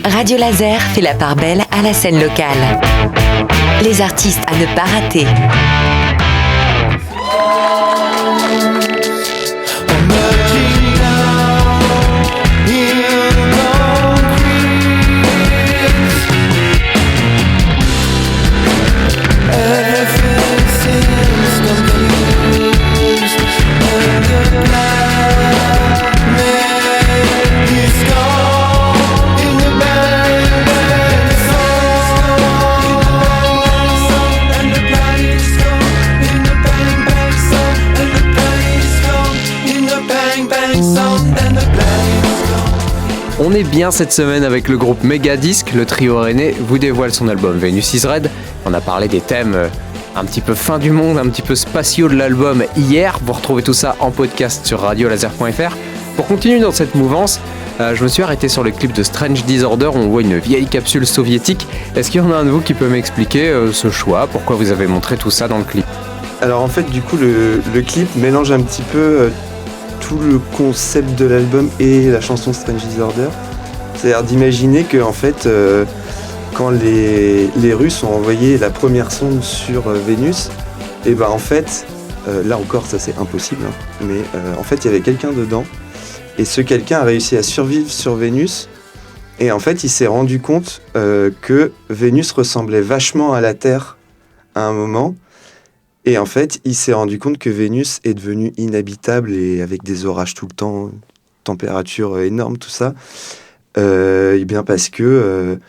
Radio Laser fait la part belle à la scène locale. Les artistes à ne pas rater. On est bien cette semaine avec le groupe Megadisc. Le trio rennais vous dévoile son album Venus is Red. On a parlé des thèmes un petit peu fin du monde, un petit peu spatiaux de l'album hier. Vous retrouvez tout ça en podcast sur radiolaser.fr. Pour continuer dans cette mouvance, je me suis arrêté sur le clip de Strange Disorder où on voit une vieille capsule soviétique. Est-ce qu'il y en a un de vous qui peut m'expliquer ce choix? Pourquoi vous avez montré tout ça dans le clip? Alors en fait du coup le clip mélange un petit peu tout le concept de l'album et la chanson Strange Disorder. C'est-à-dire d'imaginer que en fait quand les Russes ont envoyé la première sonde sur Vénus, et ben en fait là encore ça c'est impossible mais en fait il y avait quelqu'un dedans et ce quelqu'un a réussi à survivre sur Vénus et en fait il s'est rendu compte que Vénus ressemblait vachement à la Terre à un moment. Et en fait, il s'est rendu compte que Vénus est devenue inhabitable et avec des orages tout le temps, température énorme, tout ça. Et bien parce qu'il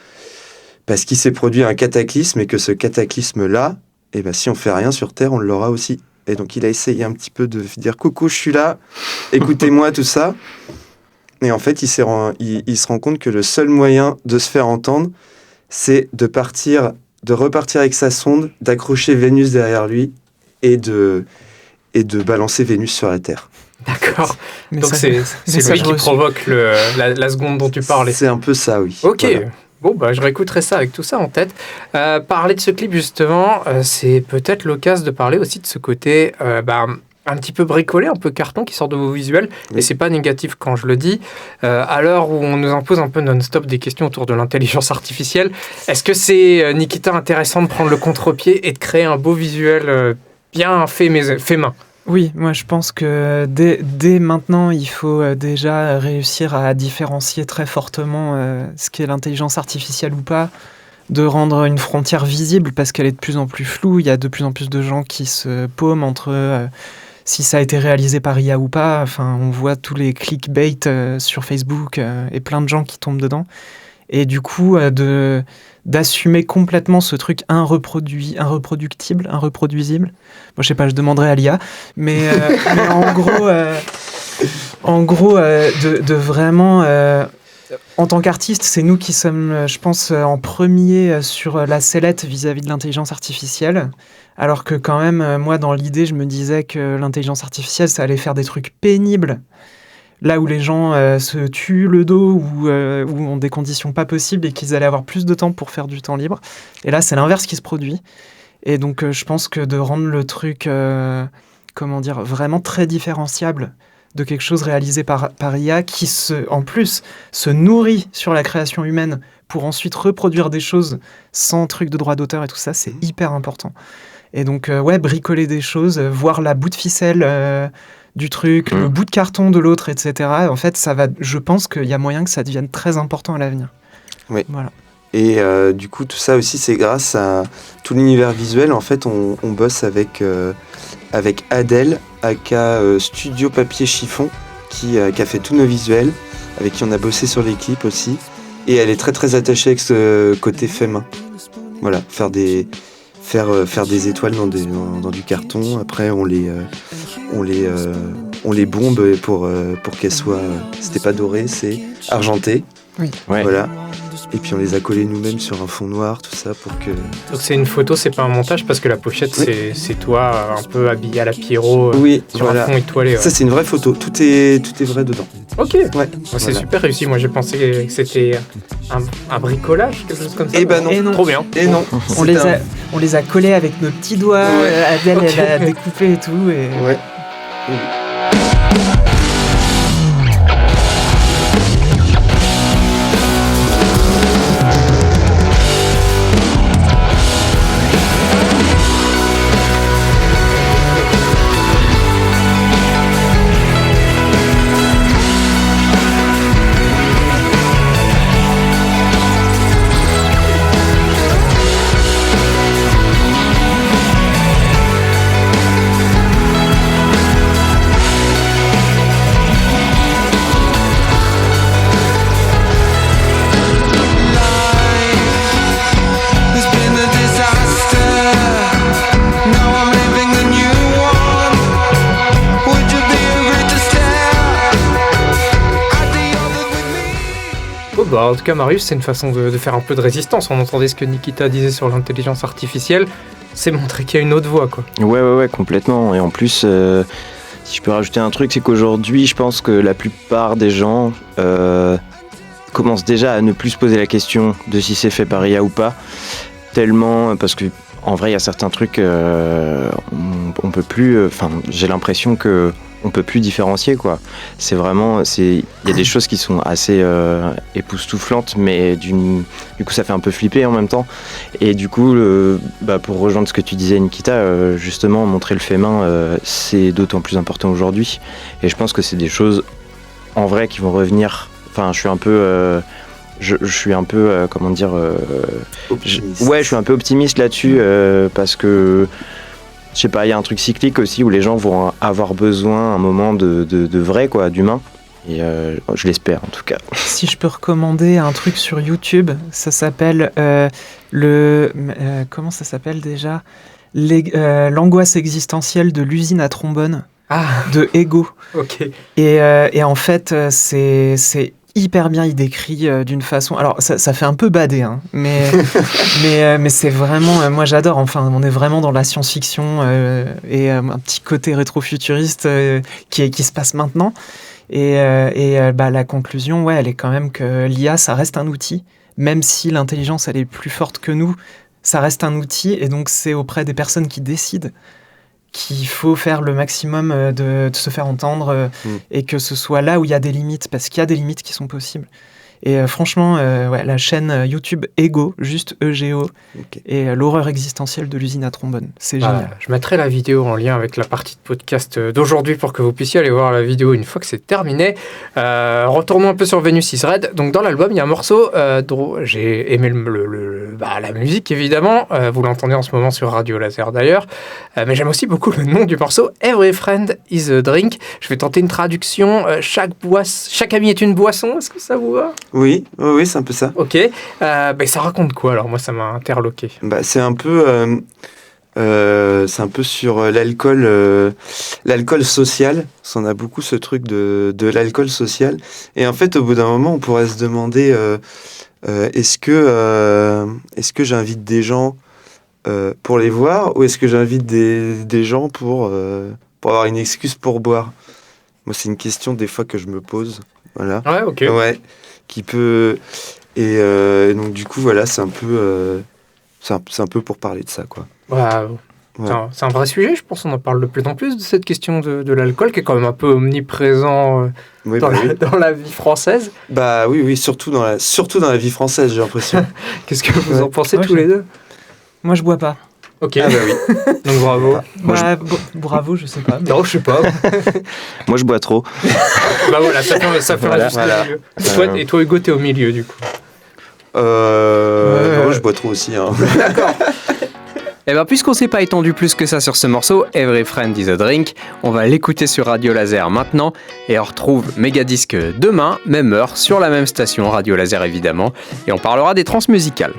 s'est produit un cataclysme et que ce cataclysme-là, et ben si on fait rien sur Terre, on l'aura aussi. Et donc il a essayé un petit peu de dire coucou, je suis là, écoutez-moi tout ça. Et en fait, il se rend compte que le seul moyen de se faire entendre, c'est de repartir avec sa sonde, d'accrocher Vénus derrière lui et de balancer Vénus sur la Terre. D'accord. Donc c'est lui qui provoque la seconde dont tu parlais. C'est un peu ça, oui. Ok. Voilà. Bon, bah, je réécouterai ça avec tout ça en tête. Parler de ce clip, justement, c'est peut-être l'occasion de parler aussi de ce côté un petit peu bricolé, un peu carton qui sort de vos visuels. Oui. Et c'est pas négatif quand je le dis. À l'heure où on nous impose un peu non-stop des questions autour de l'intelligence artificielle, est-ce que c'est, Nikita, intéressant de prendre le contre-pied et de créer un beau visuel bien fait main? Oui, moi je pense que dès maintenant, il faut déjà réussir à différencier très fortement ce qu'est l'intelligence artificielle ou pas, de rendre une frontière visible parce qu'elle est de plus en plus floue. Il y a de plus en plus de gens qui se paument entre si ça a été réalisé par IA ou pas. Enfin, on voit tous les clickbait sur Facebook et plein de gens qui tombent dedans. Et du coup, d'assumer complètement ce truc irreproductible. Moi, je sais pas, je demanderai à l'IA. Mais en gros, de vraiment... en tant qu'artiste, c'est nous qui sommes, je pense, en premier sur la sellette vis-à-vis de l'intelligence artificielle. Alors que quand même, moi, dans l'idée, je me disais que l'intelligence artificielle, ça allait faire des trucs pénibles. Là où les gens se tuent le dos ou ont des conditions pas possibles et qu'ils allaient avoir plus de temps pour faire du temps libre. Et là, c'est l'inverse qui se produit. Et donc, je pense que de rendre le truc, vraiment très différenciable de quelque chose réalisé par IA qui, en plus, se nourrit sur la création humaine pour ensuite reproduire des choses sans truc de droit d'auteur et tout ça, c'est hyper important. Et donc, bricoler des choses, voir la bout de ficelle du truc, le bout de carton de l'autre, etc. En fait, je pense qu'il y a moyen que ça devienne très important à l'avenir. Oui. Voilà. Et du coup, tout ça aussi, c'est grâce à tout l'univers visuel. En fait, on bosse avec Adèle, aka Studio Papier Chiffon, qui a fait tous nos visuels, avec qui on a bossé sur les clips aussi. Et elle est très très attachée avec ce côté fait main. Voilà, faire des étoiles dans du carton. Après, on les bombe pour qu'elles soient... c'était pas doré, c'est argenté. Oui. Ouais. Voilà. Et puis on les a collés nous-mêmes sur un fond noir, tout ça pour que... Donc c'est une photo, c'est pas un montage parce que la pochette c'est toi un peu habillé à la Pierrot sur un fond étoilé. Ouais. Ça c'est une vraie photo, tout est vrai dedans. Ok, c'est super réussi. Moi j'ai pensé que c'était un bricolage, quelque chose comme ça. Et ben non. Et non. Trop bien. Et non. On les a collés avec nos petits doigts, Adèle elle a découpé et tout. Et... Ouais. Bah, en tout cas, Marius, c'est une façon de faire un peu de résistance. On entendait ce que Nikita disait sur l'intelligence artificielle. C'est montrer qu'il y a une autre voie, quoi. Ouais, complètement. Et en plus, si je peux rajouter un truc, c'est qu'aujourd'hui, je pense que la plupart des gens commencent déjà à ne plus se poser la question de si c'est fait par IA ou pas. Tellement, parce que en vrai, il y a certains trucs, on peut plus. Enfin, j'ai l'impression que on peut plus différencier, quoi. C'est vraiment, il y a des choses qui sont assez époustouflantes, mais du coup, ça fait un peu flipper en même temps. Et du coup, pour rejoindre ce que tu disais, Nikita, justement, montrer le fait main, c'est d'autant plus important aujourd'hui. Et je pense que c'est des choses en vrai qui vont revenir. Enfin, je suis un peu. Je suis un peu, je suis un peu optimiste là-dessus parce que, je sais pas, il y a un truc cyclique aussi où les gens vont avoir besoin à un moment de vrai, quoi, d'humain. Et je l'espère en tout cas. Si je peux recommander un truc sur YouTube, ça s'appelle comment ça s'appelle déjà l'angoisse existentielle de l'usine à trombone de Ego. Ok. Et en fait, c'est hyper bien, il décrit d'une façon... Alors, ça fait un peu badé, hein, mais c'est vraiment... moi, j'adore. Enfin, on est vraiment dans la science-fiction et un petit côté rétro-futuriste qui se passe maintenant. Et la conclusion, elle est quand même que l'IA, ça reste un outil. Même si l'intelligence, elle est plus forte que nous, ça reste un outil. Et donc, c'est auprès des personnes qui décident qu'il faut faire le maximum de se faire entendre et que ce soit là où il y a des limites, parce qu'il y a des limites qui sont possibles. Et franchement, la chaîne YouTube Ego, juste EGO, et l'horreur existentielle de l'usine à trombone. C'est génial. Je mettrai la vidéo en lien avec la partie de podcast d'aujourd'hui pour que vous puissiez aller voir la vidéo une fois que c'est terminé. Retournons un peu sur Venus is Red. Donc dans l'album, il y a un morceau, j'ai aimé la musique évidemment, vous l'entendez en ce moment sur Radio Laser d'ailleurs, mais j'aime aussi beaucoup le nom du morceau, Every Friend is a Drink. Je vais tenter une traduction, chaque ami est une boisson, est-ce que ça vous va ? Oui, c'est un peu ça. Ok. Ça raconte quoi alors ? Moi, ça m'a interloqué. C'est un peu sur l'alcool social. On a beaucoup ce truc de l'alcool social. Et en fait, au bout d'un moment, on pourrait se demander est-ce que j'invite des gens pour les voir ou est-ce que j'invite des gens pour avoir une excuse pour boire ? Moi, c'est une question des fois que je me pose. Voilà. Ouais, ok. Ouais. Qui peut et donc du coup voilà c'est un peu pour parler de ça quoi. Ouais. C'est un vrai sujet, je pense. On en parle de plus en plus de cette question de l'alcool qui est quand même un peu omniprésent dans la vie française. Bah oui surtout dans la vie française j'ai l'impression. Qu'est-ce que vous en pensez tous les deux ? Moi je bois pas. Ok. Ah bah oui. Donc bravo. Bravo, je sais pas. Mais... Non, je sais pas. Moi, je bois trop. Bah voilà, ça fait un juste milieu. Et toi, Hugo, t'es au milieu, du coup. Moi, je bois trop aussi. Hein. D'accord. Et puisqu'on s'est pas étendu plus que ça sur ce morceau, Every Friend is a Drink, on va l'écouter sur Radio Laser maintenant et on retrouve Megadisc demain, même heure, sur la même station, Radio Laser évidemment, et on parlera des transmusicales.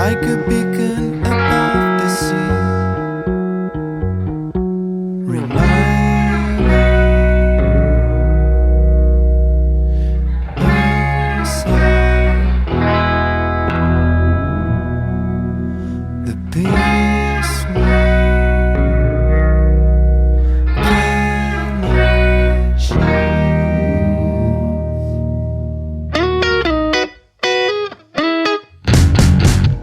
like a beacon